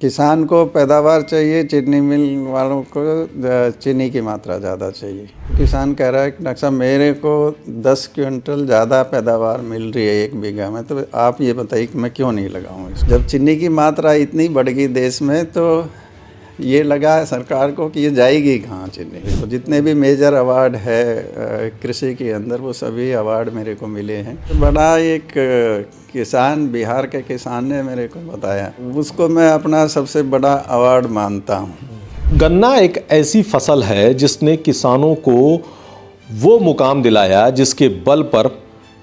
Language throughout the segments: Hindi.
किसान को पैदावार चाहिए, चीनी मिल वालों को चीनी की मात्रा ज़्यादा चाहिए। किसान कह रहा है कि डॉक्टर साहब मेरे को 10 क्विंटल ज़्यादा पैदावार मिल रही है 1 बीघा में, तो आप ये बताइए कि मैं क्यों नहीं लगाऊं इसको। जब चीनी की मात्रा इतनी बढ़ गई देश में, तो ये लगा है सरकार को कि ये जाएगी कहाँ चीनी। तो जितने भी मेजर अवार्ड है कृषि के अंदर, वो सभी अवार्ड मेरे को मिले हैं। तो बड़ा एक किसान, बिहार के किसान ने मेरे को बताया, उसको मैं अपना सबसे बड़ा अवार्ड मानता हूँ। गन्ना एक ऐसी फसल है जिसने किसानों को वो मुकाम दिलाया जिसके बल पर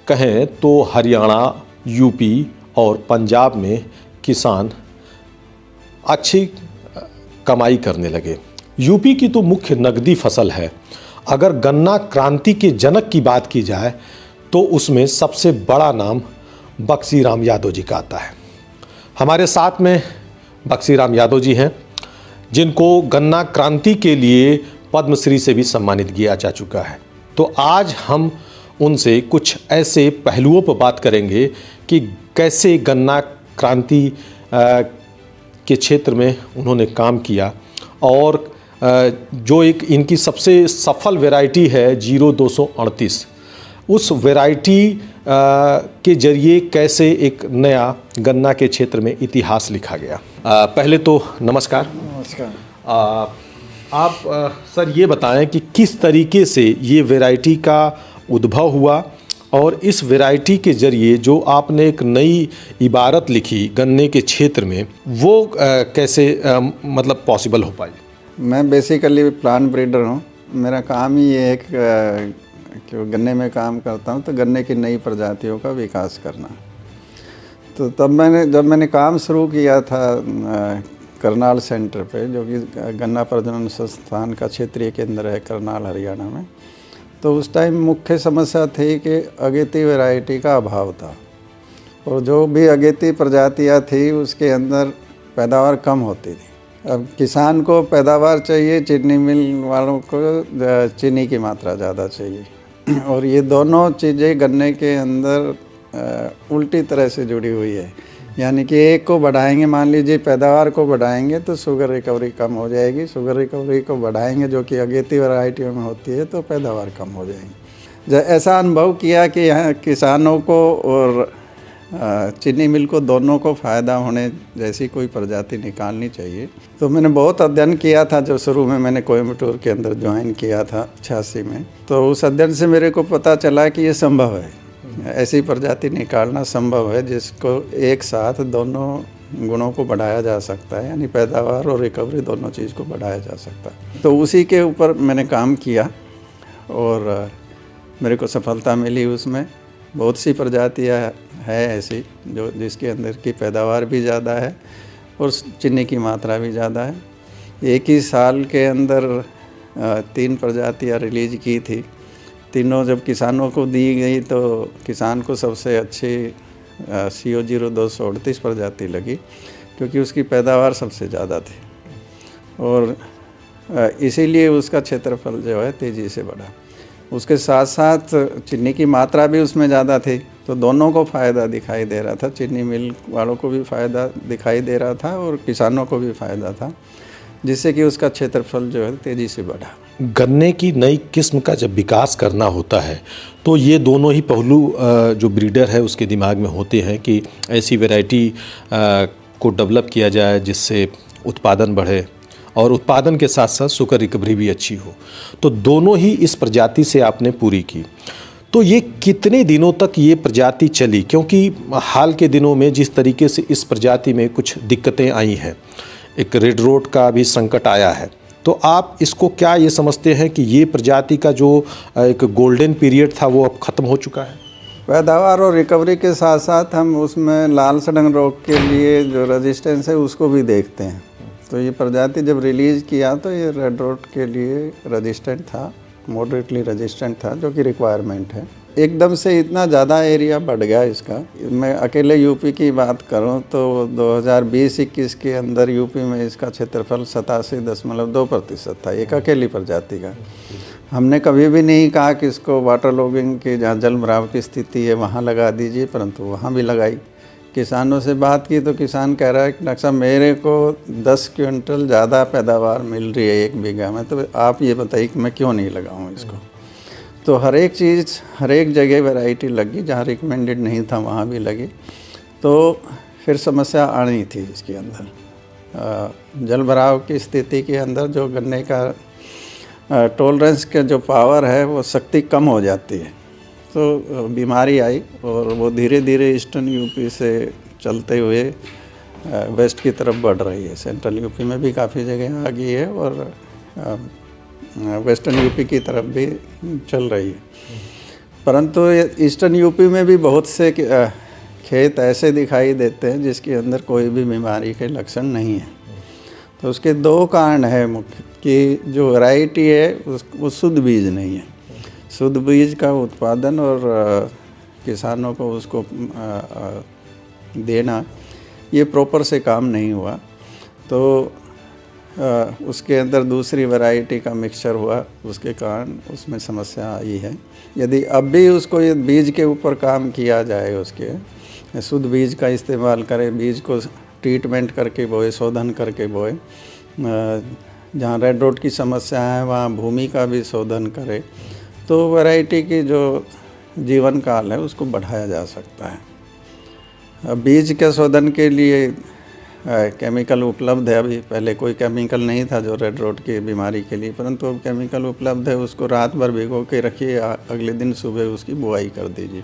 कहें तो हरियाणा, यूपी और पंजाब में किसान अच्छी कमाई करने लगे। यूपी की तो मुख्य नकदी फसल है। अगर गन्ना क्रांति के जनक की बात की जाए तो उसमें सबसे बड़ा नाम बक्सीराम यादव जी का आता है। हमारे साथ में बक्सीराम यादव जी हैं, जिनको गन्ना क्रांति के लिए पद्मश्री से भी सम्मानित किया जा चुका है। तो आज हम उनसे कुछ ऐसे पहलुओं पर बात करेंगे कि कैसे गन्ना क्रांति के क्षेत्र में उन्होंने काम किया, और जो एक इनकी सबसे सफल वैरायटी है 0238, उस वैरायटी के जरिए कैसे एक नया गन्ना के क्षेत्र में इतिहास लिखा गया। पहले तो नमस्कार। नमस्कार। आप सर ये बताएं कि किस तरीके से ये वैरायटी का उद्भव हुआ, और इस वैरायटी के जरिए जो आपने एक नई इबारत लिखी गन्ने के क्षेत्र में, वो कैसे मतलब पॉसिबल हो पाई। मैं बेसिकली प्लांट ब्रीडर हूँ। मेरा काम ही ये है कि गन्ने में काम करता हूँ, तो गन्ने की नई प्रजातियों का विकास करना। तो तब जब मैंने काम शुरू किया था करनाल सेंटर पे, जो कि गन्ना प्रजनन संस्थान का क्षेत्रीय केंद्र है करनाल, हरियाणा में, तो उस टाइम मुख्य समस्या थी कि अगेती वैरायटी का अभाव था, और जो भी अगेती प्रजातियां थी उसके अंदर पैदावार कम होती थी। अब किसान को पैदावार चाहिए, चीनी मिल वालों को चीनी की मात्रा ज़्यादा चाहिए, और ये दोनों चीज़ें गन्ने के अंदर उल्टी तरह से जुड़ी हुई है। यानी कि एक को बढ़ाएंगे, मान लीजिए पैदावार को बढ़ाएंगे तो शुगर रिकवरी कम हो जाएगी, शुगर रिकवरी को बढ़ाएंगे जो कि अगेती वैरायटियों में होती है, तो पैदावार कम हो जाएगी। जब ऐसा अनुभव किया कि यहाँ किसानों को और चीनी मिल को दोनों को फ़ायदा होने जैसी कोई प्रजाति निकालनी चाहिए, तो मैंने बहुत अध्ययन किया था। जब शुरू में मैंने कोयम्बटूर के अंदर ज्वाइन किया था 86 में, तो उस अध्ययन से मेरे को पता चला कि ये संभव है, ऐसी प्रजाति निकालना संभव है जिसको एक साथ दोनों गुणों को बढ़ाया जा सकता है, यानी पैदावार और रिकवरी दोनों चीज़ को बढ़ाया जा सकता है। तो उसी के ऊपर मैंने काम किया और मेरे को सफलता मिली। उसमें बहुत सी प्रजातियां है ऐसी जो जिसके अंदर की पैदावार भी ज़्यादा है और चीनी की मात्रा भी ज़्यादा है। एक ही साल के अंदर 3 प्रजातियाँ रिलीज की थी। तीनों जब किसानों को दी गई तो किसान को सबसे अच्छी CO0238 प्रजाति लगी, क्योंकि उसकी पैदावार सबसे ज़्यादा थी, और इसीलिए उसका क्षेत्रफल जो है तेज़ी से बढ़ा। उसके साथ साथ चीनी की मात्रा भी उसमें ज़्यादा थी, तो दोनों को फ़ायदा दिखाई दे रहा था। चीनी मिल वालों को भी फ़ायदा दिखाई दे रहा था और किसानों को भी फ़ायदा था, जिससे कि उसका क्षेत्रफल जो है तेज़ी से बढ़ा। गन्ने की नई किस्म का जब विकास करना होता है तो ये दोनों ही पहलू जो ब्रीडर है उसके दिमाग में होते हैं कि ऐसी वैरायटी को डेवलप किया जाए जिससे उत्पादन बढ़े, और उत्पादन के साथ साथ शुगर रिकवरी भी अच्छी हो। तो दोनों ही इस प्रजाति से आपने पूरी की। तो ये कितने दिनों तक ये प्रजाति चली, क्योंकि हाल के दिनों में जिस तरीके से इस प्रजाति में कुछ दिक्कतें आई हैं, एक रेड रोट का भी संकट आया है, तो आप इसको क्या ये समझते हैं कि ये प्रजाति का जो एक गोल्डन पीरियड था वो अब ख़त्म हो चुका है? पैदावार और रिकवरी के साथ साथ हम उसमें लाल सड़ंग रोग के लिए जो रेजिस्टेंस है उसको भी देखते हैं। तो ये प्रजाति जब रिलीज़ किया तो ये रेड रोट के लिए रेजिस्टेंट था, मॉडरेटली रेजिस्टेंट था, जो कि रिक्वायरमेंट है। एकदम से इतना ज़्यादा एरिया बढ़ गया इसका। मैं अकेले यूपी की बात करूं तो 2020-21 के अंदर यूपी में इसका क्षेत्रफल 87.2% था, एक अकेली प्रजाति का। हमने कभी भी नहीं कहा कि इसको वाटर लॉगिंग की, जहाँ जल भराव की स्थिति है वहाँ लगा दीजिए, परंतु वहाँ भी लगाई, किसानों से बात की तो किसान कह रहा है कि डॉक्टर साहब मेरे को 10 क्विंटल ज़्यादा पैदावार मिल रही है 1 बीघा में, तो आप ये बताइए कि मैं क्यों नहीं लगाऊं इसको। तो हर एक चीज़ हर एक जगह वैरायटी लगी, जहाँ रिकमेंडेड नहीं था वहाँ भी लगी। तो फिर समस्या आनी थी इसके अंदर। जल भराव की स्थिति के अंदर जो गन्ने का टॉलरेंस का जो पावर है वो शक्ति कम हो जाती है, तो बीमारी आई और वो धीरे धीरे ईस्टर्न यूपी से चलते हुए वेस्ट की तरफ बढ़ रही है। सेंट्रल यूपी में भी काफ़ी जगह आ गई है और वेस्टर्न यूपी की तरफ भी चल रही है। परंतु ईस्टर्न यूपी में भी बहुत से खेत ऐसे दिखाई देते हैं जिसके अंदर कोई भी बीमारी के लक्षण नहीं है। तो उसके 2 कारण है मुख्य, कि जो वैरायटी है वो शुद्ध बीज नहीं है। शुद्ध बीज का उत्पादन और किसानों को उसको देना, ये प्रॉपर से काम नहीं हुआ। तो उसके अंदर दूसरी वैरायटी का मिक्सचर हुआ, उसके कारण उसमें समस्या आई है। यदि अब भी उसको ये बीज के ऊपर काम किया जाए, उसके शुद्ध बीज का इस्तेमाल करें, बीज को ट्रीटमेंट करके बोए, शोधन करके बोए, जहाँ रेड रोट की समस्या है वहाँ भूमि का भी शोधन करें, तो वैरायटी की जो जीवन काल है उसको बढ़ाया जा सकता है। बीज के शोधन के लिए केमिकल उपलब्ध है। अभी पहले कोई केमिकल नहीं था जो रेड रोट की बीमारी के लिए, परंतु अब केमिकल उपलब्ध है। उसको रात भर भिगो के रखिए, अगले दिन सुबह उसकी बुआई कर दीजिए।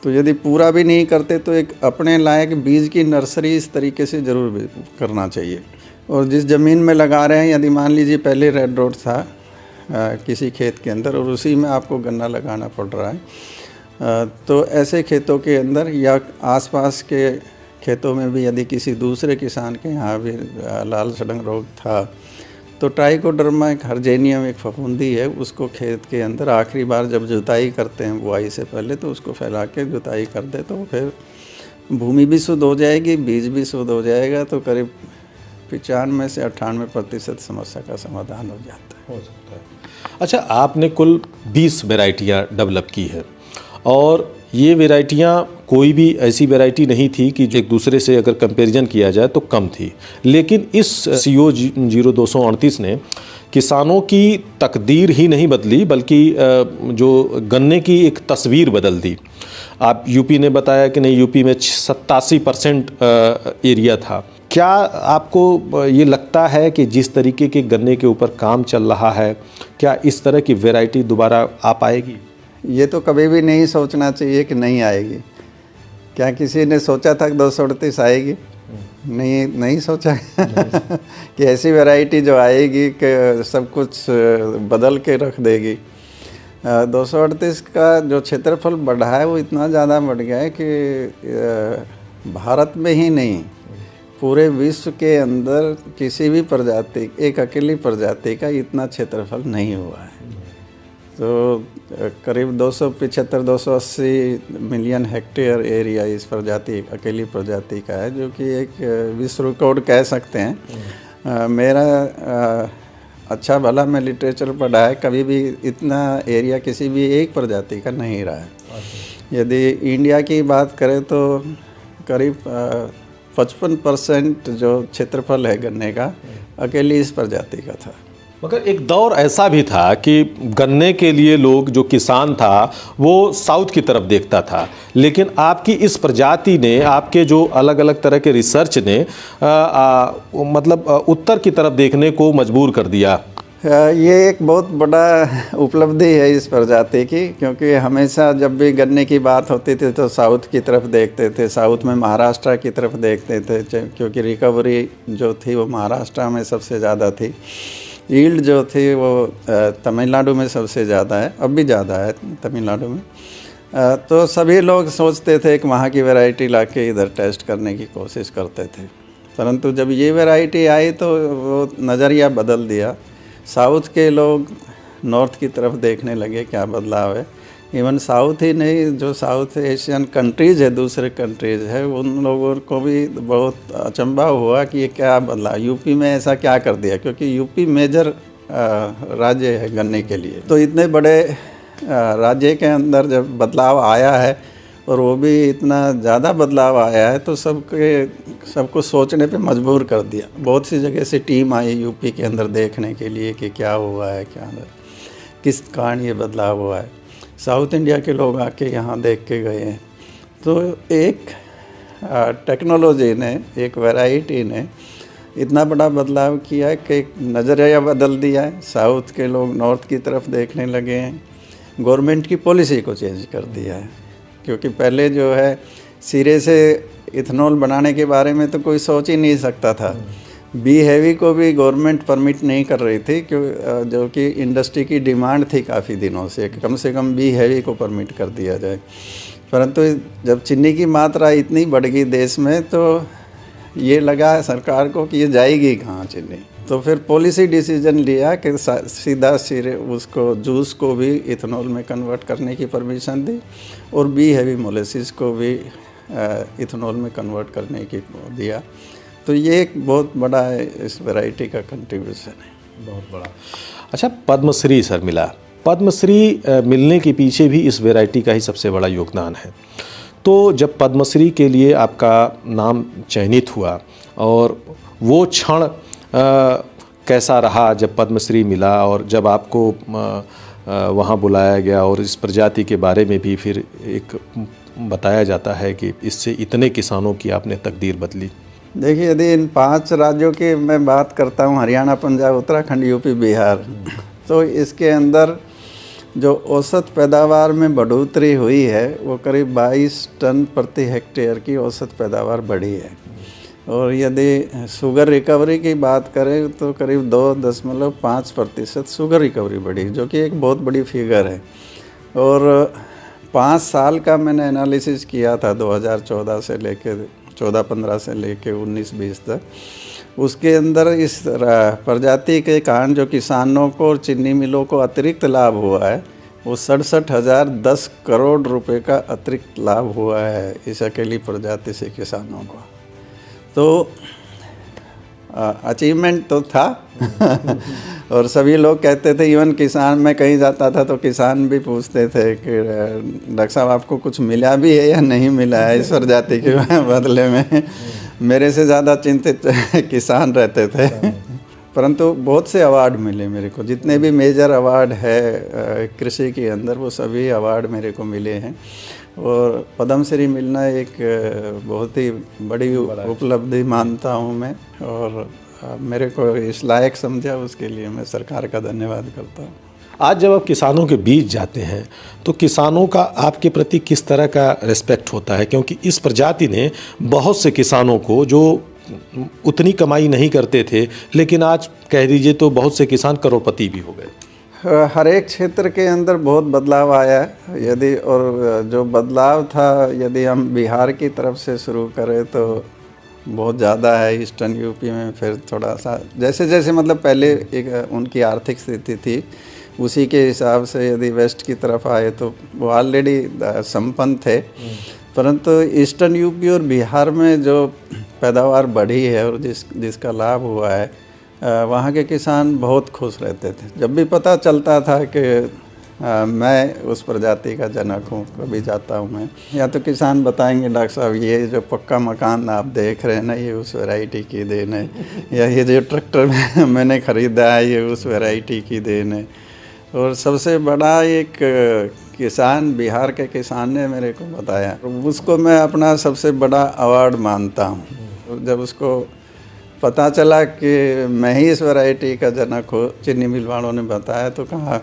तो यदि पूरा भी नहीं करते तो एक अपने लायक बीज की नर्सरी इस तरीके से ज़रूर करना चाहिए। और जिस ज़मीन में लगा रहे हैं, यदि मान लीजिए पहले रेड रोट था किसी खेत के अंदर और उसी में आपको गन्ना लगाना पड़ रहा है, तो ऐसे खेतों के अंदर या आसपास के खेतों में भी यदि किसी दूसरे किसान के यहाँ भी लाल सड़ंग रोग था, तो ट्राइकोडर्मा एक हर्जेनियम एक फफूंदी है, उसको खेत के अंदर आखिरी बार जब जुताई करते हैं बुआई से पहले, तो उसको फैला के जुताई कर दे, तो फिर भूमि भी शुद्ध हो जाएगी, बीज भी शुद्ध हो जाएगा। तो करीब 95 से 98% समस्या का समाधान हो जाता है। अच्छा, आपने कुल 20 वैरायटियाँ डेवलप की है और ये वैरायटियाँ कोई भी ऐसी वैरायटी नहीं थी कि जो एक दूसरे से अगर कंपैरिजन किया जाए तो कम थी, लेकिन इस CO 0238 ने किसानों की तकदीर ही नहीं बदली बल्कि जो गन्ने की एक तस्वीर बदल दी। आप यूपी ने बताया कि नहीं, यूपी में 87% एरिया था। क्या आपको ये लगता है कि जिस तरीके के गन्ने के ऊपर काम चल रहा है, क्या इस तरह की वैरायटी दोबारा आ पाएगी? ये तो कभी भी नहीं सोचना चाहिए कि नहीं आएगी। क्या किसी ने सोचा था कि 238 आएगी? नहीं सोचा कि ऐसी वैरायटी जो आएगी कि सब कुछ बदल के रख देगी। 238 का जो क्षेत्रफल बढ़ा है वो इतना ज़्यादा बढ़ गया है कि भारत में ही नहीं, पूरे विश्व के अंदर किसी भी प्रजाति, एक अकेली प्रजाति का इतना क्षेत्रफल नहीं हुआ है। तो करीब 275-280 मिलियन हेक्टेयर एरिया इस प्रजाति, अकेली प्रजाति का है, जो कि एक विश्व रिकॉर्ड कह सकते हैं। मेरा अच्छा भला मैं लिटरेचर पढ़ा है, कभी भी इतना एरिया किसी भी एक प्रजाति का नहीं रहा है। यदि इंडिया की बात करें तो करीब 55% जो क्षेत्रफल है गन्ने का अकेली इस प्रजाति का था। मगर एक दौर ऐसा भी था कि गन्ने के लिए लोग, जो किसान था वो साउथ की तरफ देखता था, लेकिन आपकी इस प्रजाति ने, आपके जो अलग अलग तरह के रिसर्च ने मतलब उत्तर की तरफ देखने को मजबूर कर दिया। ये एक बहुत बड़ा उपलब्धि है इस प्रजाति की, क्योंकि हमेशा जब भी गन्ने की बात होती थी तो साउथ की तरफ देखते थे, साउथ में महाराष्ट्र की तरफ देखते थे, क्योंकि रिकवरी जो थी वो महाराष्ट्र में सबसे ज़्यादा थी। यील्ड जो थी वो तमिलनाडु में सबसे ज़्यादा है, अब भी ज़्यादा है तमिलनाडु में। तो सभी लोग सोचते थे कि वहाँ की वैरायटी लाके इधर टेस्ट करने की कोशिश करते थे, परंतु जब ये वैरायटी आई तो वो नज़रिया बदल दिया। साउथ के लोग नॉर्थ की तरफ देखने लगे, क्या बदलाव है। इवन साउथ ही नहीं, जो साउथ एशियन कंट्रीज़ है, दूसरे कंट्रीज़ है, उन लोगों को भी बहुत अचंभा हुआ कि ये क्या बदला, यूपी में ऐसा क्या कर दिया, क्योंकि यूपी मेजर राज्य है गन्ने के लिए। तो इतने बड़े राज्य के अंदर जब बदलाव आया है और वो भी इतना ज़्यादा बदलाव आया है तो सबको सोचने पे मजबूर कर दिया। बहुत सी जगह से टीम आई यूपी के अंदर देखने के लिए कि क्या हुआ है, क्या किस कारण ये बदलाव हुआ है। साउथ इंडिया के लोग आके यहाँ देख के गए हैं। तो एक टेक्नोलॉजी ने, एक वैरायटी ने इतना बड़ा बदलाव किया है कि नज़रिया बदल दिया है। साउथ के लोग नॉर्थ की तरफ देखने लगे हैं। गवर्नमेंट की पॉलिसी को चेंज कर दिया है, क्योंकि पहले जो है सिरे से इथेनॉल बनाने के बारे में तो कोई सोच ही नहीं सकता था। बी हैवी को भी गवर्नमेंट परमिट नहीं कर रही थी, जो कि इंडस्ट्री की डिमांड थी काफ़ी दिनों से कम बी हैवी को परमिट कर दिया जाए। परंतु जब चीनी की मात्रा इतनी बढ़ गई देश में तो ये लगा सरकार को कि ये जाएगी कहाँ चीनी। तो फिर पॉलिसी डिसीजन लिया कि सीधा सिरे उसको जूस को भी इथेनॉल में कन्वर्ट करने की परमिशन दी और बी हैवी मोलेसिस को भी इथेनॉल में कन्वर्ट करने की दिया। तो ये एक बहुत बड़ा इस वैरायटी का कंट्रीब्यूशन है, बहुत बड़ा। अच्छा, पद्मश्री सर मिला। पद्मश्री मिलने के पीछे भी इस वैरायटी का ही सबसे बड़ा योगदान है। तो जब पद्मश्री के लिए आपका नाम चयनित हुआ और वो क्षण कैसा रहा जब पद्मश्री मिला, और जब आपको वहाँ बुलाया गया और इस प्रजाति के बारे में भी फिर एक बताया जाता है कि इससे इतने किसानों की आपने तकदीर बदली। देखिए, यदि इन 5 राज्यों की मैं बात करता हूँ, हरियाणा, पंजाब, उत्तराखंड, यूपी, बिहार, तो इसके अंदर जो औसत पैदावार में बढ़ोतरी हुई है वो करीब 22 टन प्रति हेक्टेयर की औसत पैदावार बढ़ी है। और यदि शुगर रिकवरी की बात करें तो करीब 2.5% शुगर रिकवरी बढ़ी, जो कि एक बहुत बड़ी फिगर है। और 5 साल का मैंने एनालिसिस किया था 2014 से लेके 14-15 से लेके 19-20 तक। उसके अंदर इस प्रजाति के कारण जो किसानों को और चीनी मिलों को अतिरिक्त लाभ हुआ है वो 67,010 करोड़ रुपए का अतिरिक्त लाभ हुआ है इस अकेली प्रजाति से किसानों को। तो अचीवमेंट तो था और सभी लोग कहते थे, इवन किसान, मैं कहीं जाता था तो किसान भी पूछते थे कि डॉक्टर साहब आपको कुछ मिला भी है या नहीं मिला है इस प्रजाति के बदले में। मेरे से ज़्यादा चिंतित किसान रहते थे। परंतु बहुत से अवार्ड मिले मेरे को, जितने भी मेजर अवार्ड है कृषि के अंदर वो सभी अवार्ड मेरे को मिले हैं। और पद्मश्री मिलना एक बहुत ही बड़ी उपलब्धि मानता हूँ मैं, और मेरे को इस लायक समझा उसके लिए मैं सरकार का धन्यवाद करता हूँ। आज जब आप किसानों के बीच जाते हैं तो किसानों का आपके प्रति किस तरह का रिस्पेक्ट होता है? क्योंकि इस प्रजाति ने बहुत से किसानों को, जो उतनी कमाई नहीं करते थे, लेकिन आज कह दीजिए तो बहुत से किसान करोड़पति भी हो गए। हर एक क्षेत्र के अंदर बहुत बदलाव आया है। यदि और जो बदलाव था, यदि हम बिहार की तरफ से शुरू करें तो बहुत ज़्यादा है। ईस्टर्न यूपी में फिर थोड़ा सा जैसे जैसे मतलब पहले एक उनकी आर्थिक स्थिति थी उसी के हिसाब से यदि वेस्ट की तरफ आए तो वो ऑलरेडी संपन्न थे। परंतु ईस्टर्न यूपी और बिहार में जो पैदावार बढ़ी है और जिसका लाभ हुआ है, वहाँ के किसान बहुत खुश रहते थे। जब भी पता चलता था कि मैं उस प्रजाति का जनक हूँ, कभी जाता हूँ मैं, या तो किसान बताएंगे डॉक्टर साहब ये जो पक्का मकान आप देख रहे हैं ना ये उस वैरायटी की देन है, या ये जो ट्रैक्टर मैंने ख़रीदा है ये उस वैरायटी की देन है। और सबसे बड़ा एक किसान, बिहार के किसान ने मेरे को बताया, उसको मैं अपना सबसे बड़ा अवार्ड मानता हूँ। जब उसको पता चला कि मैं ही इस वैरायटी का जनक हूँ, चीनी मिल वालों ने बताया, तो कहा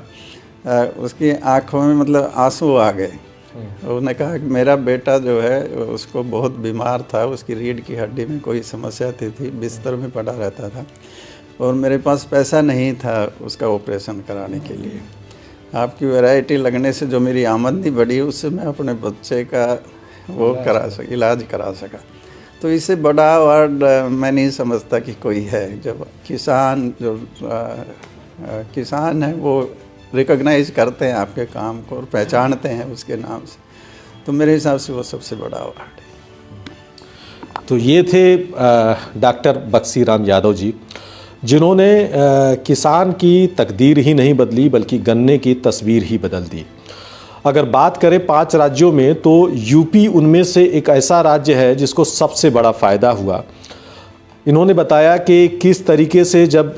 उसकी आँखों में मतलब आंसू आ गए। उन्होंने कहा कि मेरा बेटा जो है उसको बहुत बीमार था, उसकी रीढ़ की हड्डी में कोई समस्या थी, बिस्तर में पड़ा रहता था और मेरे पास पैसा नहीं था उसका ऑपरेशन कराने के लिए। आपकी वैरायटी लगने से जो मेरी आमदनी बढ़ी उससे मैं अपने बच्चे का वो इलाज करा सका। तो इससे बड़ा अवार्ड मैं नहीं समझता कि कोई है। जब किसान किसान है वो रिकॉग्नाइज करते हैं आपके काम को और पहचानते हैं उसके नाम से, तो मेरे हिसाब से वो सबसे बड़ा अवार्ड है। तो ये थे डॉक्टर बक्सीराम यादव जी, जिन्होंने किसान की तकदीर ही नहीं बदली बल्कि गन्ने की तस्वीर ही बदल दी। अगर बात करें 5 राज्यों में तो यूपी उनमें से एक ऐसा राज्य है जिसको सबसे बड़ा फ़ायदा हुआ। इन्होंने बताया कि किस तरीके से जब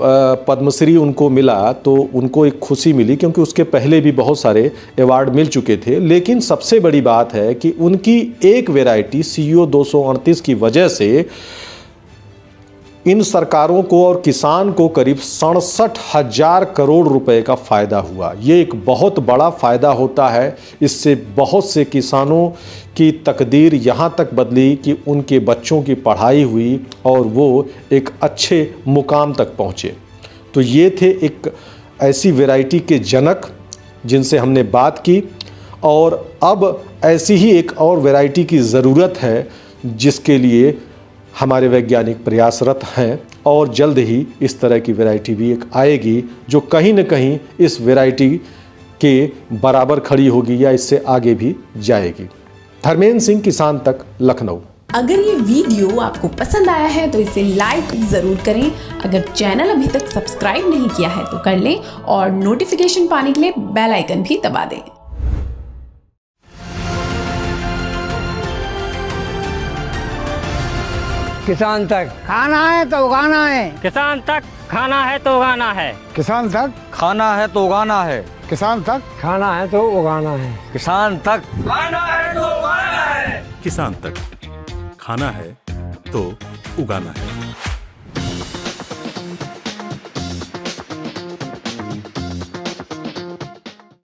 पद्मश्री उनको मिला तो उनको एक खुशी मिली, क्योंकि उसके पहले भी बहुत सारे अवार्ड मिल चुके थे। लेकिन सबसे बड़ी बात है कि उनकी एक वैरायटी CO 238 की वजह से इन सरकारों को और किसान को करीब 67,000 करोड़ रुपए का फ़ायदा हुआ। ये एक बहुत बड़ा फ़ायदा होता है। इससे बहुत से किसानों की तकदीर यहाँ तक बदली कि उनके बच्चों की पढ़ाई हुई और वो एक अच्छे मुकाम तक पहुँचे। तो ये थे एक ऐसी वैरायटी के जनक जिनसे हमने बात की, और अब ऐसी ही एक और वैरायटी की ज़रूरत है जिसके लिए हमारे वैज्ञानिक प्रयासरत हैं, और जल्द ही इस तरह की वैरायटी भी एक आएगी जो कहीं न कहीं इस वैरायटी के बराबर खड़ी होगी या इससे आगे भी जाएगी। धर्मेंद्र सिंह, किसान तक, लखनऊ। अगर ये वीडियो आपको पसंद आया है तो इसे लाइक जरूर करें। अगर चैनल अभी तक सब्सक्राइब नहीं किया है तो कर लें, और नोटिफिकेशन पाने के लिए बेल आइकन भी दबा दें। किसान तक खाना है तो उगाना है, किसान तक खाना है तो उगाना है, किसान तक खाना है तो उगाना है, किसान तक खाना है तो उगाना है, किसान तक खाना है तो उगाना है, किसान तक खाना है तो उगाना है।